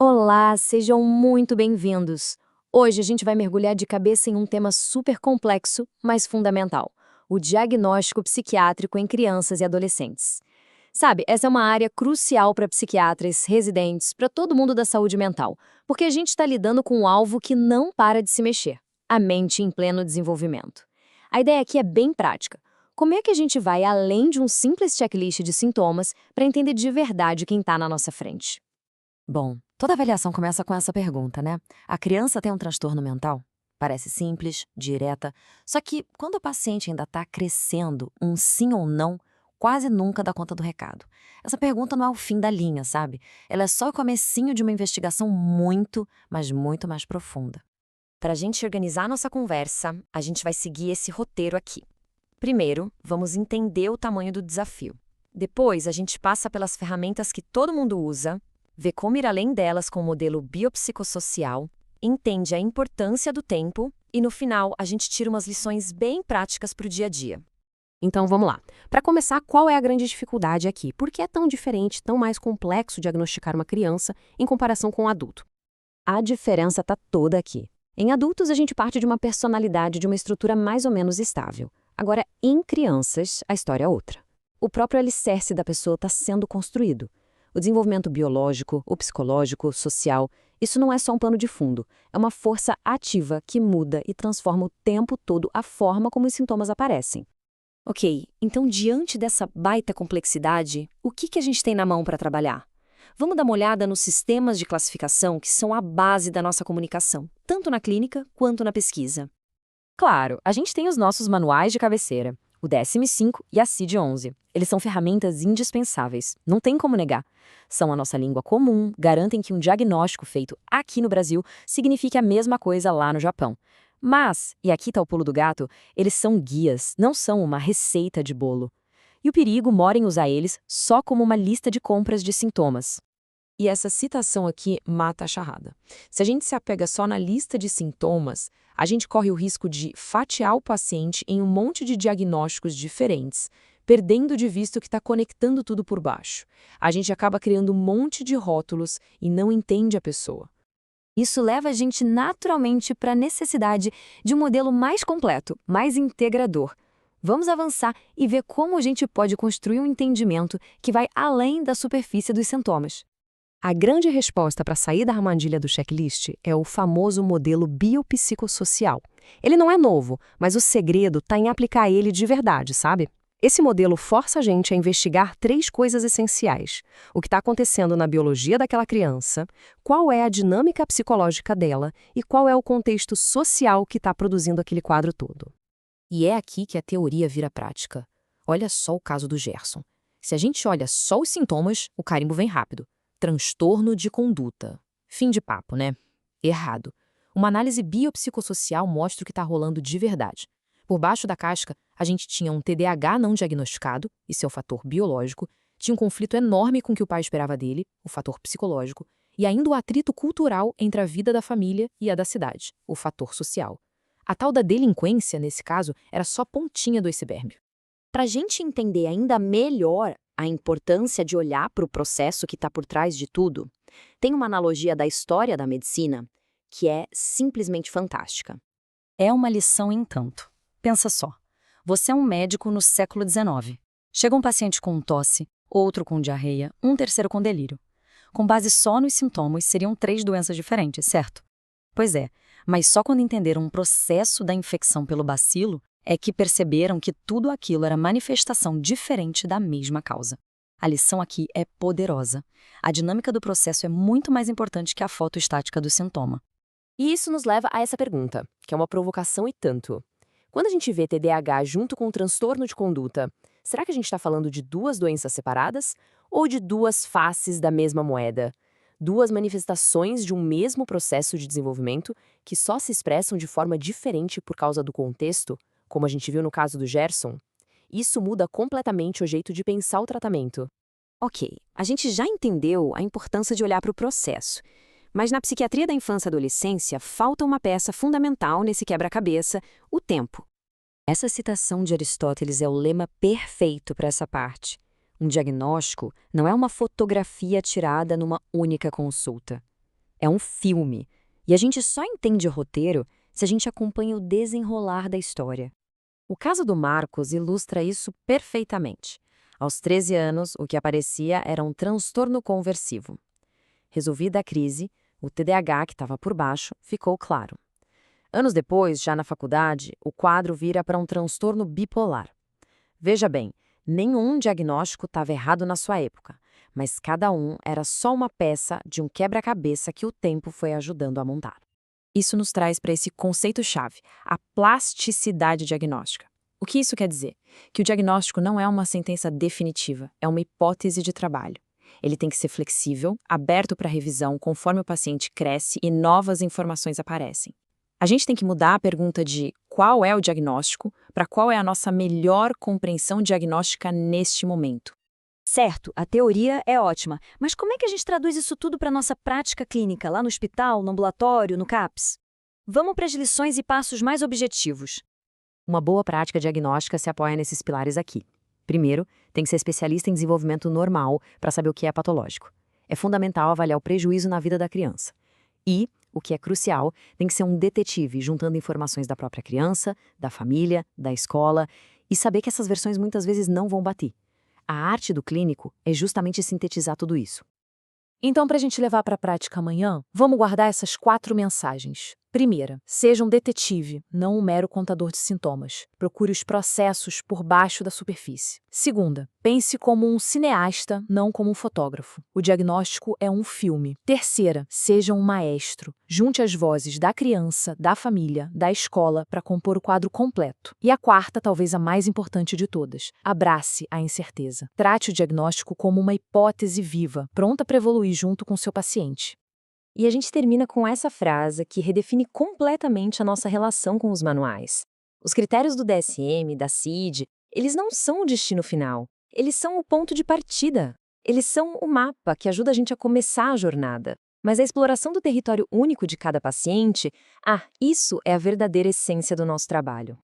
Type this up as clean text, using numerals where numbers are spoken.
Olá, sejam muito bem-vindos. Hoje a gente vai mergulhar de cabeça em um tema super complexo, mas fundamental: o diagnóstico psiquiátrico em crianças e adolescentes. Sabe, essa é uma área crucial para psiquiatras, residentes, para todo mundo da saúde mental, porque a gente está lidando com um alvo que não para de se mexer: a mente em pleno desenvolvimento. A ideia aqui é bem prática. Como é que a gente vai além de um simples checklist de sintomas para entender de verdade quem está na nossa frente? Bom, toda avaliação começa com essa pergunta, né? A criança tem um transtorno mental? Parece simples, direta, só que quando o paciente ainda está crescendo, um sim ou não quase nunca dá conta do recado. Essa pergunta não é o fim da linha, sabe? Ela é só o comecinho de uma investigação muito, mas muito mais profunda. Para a gente organizar nossa conversa, a gente vai seguir esse roteiro aqui. Primeiro, vamos entender o tamanho do desafio. Depois, a gente passa pelas ferramentas que todo mundo usa, vê como ir além delas com o modelo biopsicossocial, entende a importância do tempo e, no final, a gente tira umas lições bem práticas para o dia a dia. Então vamos lá. Para começar, qual é a grande dificuldade aqui? Por que é tão diferente, tão mais complexo diagnosticar uma criança em comparação com um adulto? A diferença está toda aqui. Em adultos, a gente parte de uma personalidade, de uma estrutura mais ou menos estável. Agora, em crianças, a história é outra. O próprio alicerce da pessoa está sendo construído. O desenvolvimento biológico, o psicológico, o social, isso não é só um pano de fundo. É uma força ativa que muda e transforma o tempo todo a forma como os sintomas aparecem. Ok, então diante dessa baita complexidade, o que a gente tem na mão para trabalhar? Vamos dar uma olhada nos sistemas de classificação que são a base da nossa comunicação, tanto na clínica quanto na pesquisa. Claro, a gente tem os nossos manuais de cabeceira, o DSM-5 e a CID-11. Eles são ferramentas indispensáveis, não tem como negar. São a nossa língua comum, garantem que um diagnóstico feito aqui no Brasil signifique a mesma coisa lá no Japão. Mas, e aqui está o pulo do gato, eles são guias, não são uma receita de bolo. E o perigo mora em usar eles só como uma lista de compras de sintomas. E essa citação aqui mata a charrada. Se a gente se apega só na lista de sintomas, a gente corre o risco de fatiar o paciente em um monte de diagnósticos diferentes, perdendo de vista o que está conectando tudo por baixo. A gente acaba criando um monte de rótulos e não entende a pessoa. Isso leva a gente naturalmente para a necessidade de um modelo mais completo, mais integrador. Vamos avançar e ver como a gente pode construir um entendimento que vai além da superfície dos sintomas. A grande resposta para sair da armadilha do checklist é o famoso modelo biopsicossocial. Ele não é novo, mas o segredo está em aplicar ele de verdade, sabe? Esse modelo força a gente a investigar três coisas essenciais: o que está acontecendo na biologia daquela criança, qual é a dinâmica psicológica dela e qual é o contexto social que está produzindo aquele quadro todo. E é aqui que a teoria vira prática. Olha só o caso do Gerson. Se a gente olha só os sintomas, o carimbo vem rápido. Transtorno de conduta. Fim de papo, né? Errado. Uma análise biopsicossocial mostra o que está rolando de verdade. Por baixo da casca, a gente tinha um TDAH não diagnosticado, isso é o fator biológico, tinha um conflito enorme com o que o pai esperava dele, o fator psicológico, e ainda o atrito cultural entre a vida da família e a da cidade, o fator social. A tal da delinquência, nesse caso, era só pontinha do iceberg. Para a gente entender ainda melhor a importância de olhar para o processo que está por trás de tudo, tem uma analogia da história da medicina que é simplesmente fantástica. É uma lição em tanto. Pensa só, você é um médico no século XIX. Chega um paciente com tosse, outro com diarreia, um terceiro com delírio. Com base só nos sintomas, seriam 3 doenças diferentes, certo? Pois é, mas só quando entenderam um processo da infecção pelo bacilo é que perceberam que tudo aquilo era manifestação diferente da mesma causa. A lição aqui é poderosa. A dinâmica do processo é muito mais importante que a foto estática do sintoma. E isso nos leva a essa pergunta, que é uma provocação e tanto. Quando a gente vê TDAH junto com o transtorno de conduta, será que a gente está falando de duas doenças separadas ou de duas faces da mesma moeda? Duas manifestações de um mesmo processo de desenvolvimento que só se expressam de forma diferente por causa do contexto, como a gente viu no caso do Gerson? Isso muda completamente o jeito de pensar o tratamento. Ok, a gente já entendeu a importância de olhar para o processo. Mas na psiquiatria da infância e adolescência, falta uma peça fundamental nesse quebra-cabeça: o tempo. Essa citação de Aristóteles é o lema perfeito para essa parte. Um diagnóstico não é uma fotografia tirada numa única consulta. É um filme. E a gente só entende o roteiro se a gente acompanha o desenrolar da história. O caso do Marcos ilustra isso perfeitamente. Aos 13 anos, o que aparecia era um transtorno conversivo. Resolvida a crise, o TDAH que estava por baixo ficou claro. Anos depois, já na faculdade, o quadro vira para um transtorno bipolar. Veja bem, nenhum diagnóstico estava errado na sua época, mas cada um era só uma peça de um quebra-cabeça que o tempo foi ajudando a montar. Isso nos traz para esse conceito-chave, a plasticidade diagnóstica. O que isso quer dizer? Que o diagnóstico não é uma sentença definitiva, é uma hipótese de trabalho. Ele tem que ser flexível, aberto para revisão conforme o paciente cresce e novas informações aparecem. A gente tem que mudar a pergunta de qual é o diagnóstico para qual é a nossa melhor compreensão diagnóstica neste momento. Certo, a teoria é ótima, mas como é que a gente traduz isso tudo para a nossa prática clínica, lá no hospital, no ambulatório, no CAPS? Vamos para as lições e passos mais objetivos. Uma boa prática diagnóstica se apoia nesses pilares aqui. Primeiro, tem que ser especialista em desenvolvimento normal para saber o que é patológico. É fundamental avaliar o prejuízo na vida da criança. E, o que é crucial, tem que ser um detetive, juntando informações da própria criança, da família, da escola, e saber que essas versões muitas vezes não vão bater. A arte do clínico é justamente sintetizar tudo isso. Então, para a gente levar para a prática amanhã, vamos guardar essas 4 mensagens. Primeira, seja um detetive, não um mero contador de sintomas. Procure os processos por baixo da superfície. Segunda, pense como um cineasta, não como um fotógrafo. O diagnóstico é um filme. Terceira, seja um maestro. Junte as vozes da criança, da família, da escola para compor o quadro completo. E a quarta, talvez a mais importante de todas, abrace a incerteza. Trate o diagnóstico como uma hipótese viva, pronta para evoluir junto com seu paciente. E a gente termina com essa frase que redefine completamente a nossa relação com os manuais. Os critérios do DSM, da CID, eles não são o destino final. Eles são o ponto de partida. Eles são o mapa que ajuda a gente a começar a jornada. Mas a exploração do território único de cada paciente, isso é a verdadeira essência do nosso trabalho.